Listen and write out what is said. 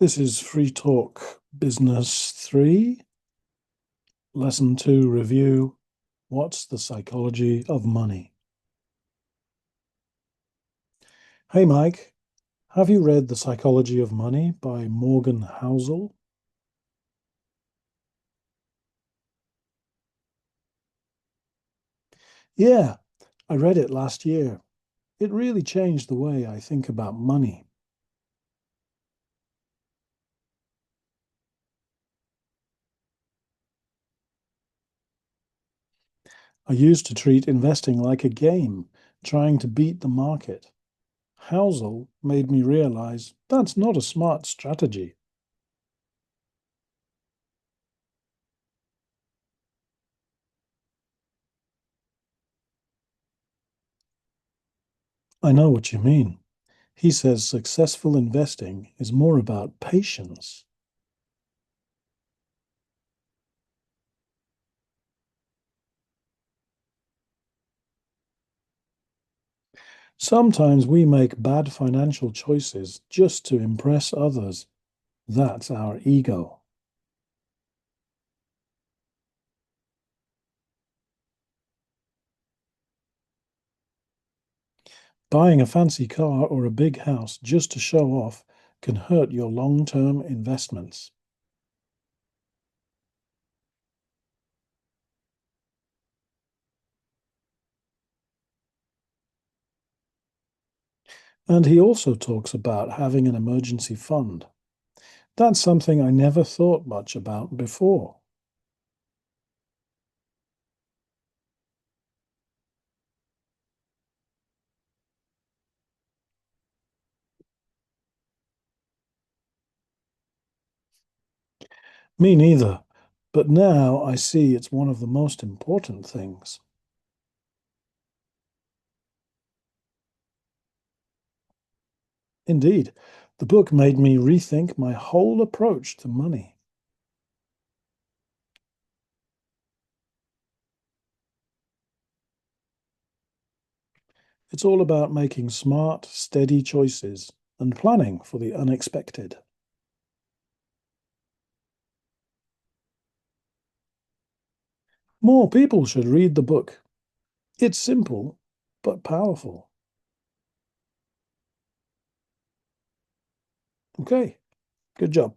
This is Free Talk Business 3, Lesson 2 Review. What's the Psychology of Money? Hey Mike, have you read The Psychology of Money by Morgan Housel? Yeah, I read it last year. It really changed the way I think about money. I used to treat investing like a game, trying to beat the market. Housel made me realize that's not a smart strategy. I know what you mean. He says successful investing is more about patience. Sometimes we make bad financial choices just to impress others. That's our ego. Buying a fancy car or a big house just to show off can hurt your long-term investments. And he also talks about having an emergency fund. That's something I never thought much about before. Me neither, but now I see it's one of the most important things. Indeed, the book made me rethink my whole approach to money. It's all about making smart, steady choices and planning for the unexpected. More people should read the book. It's simple, but powerful. Okay, good job.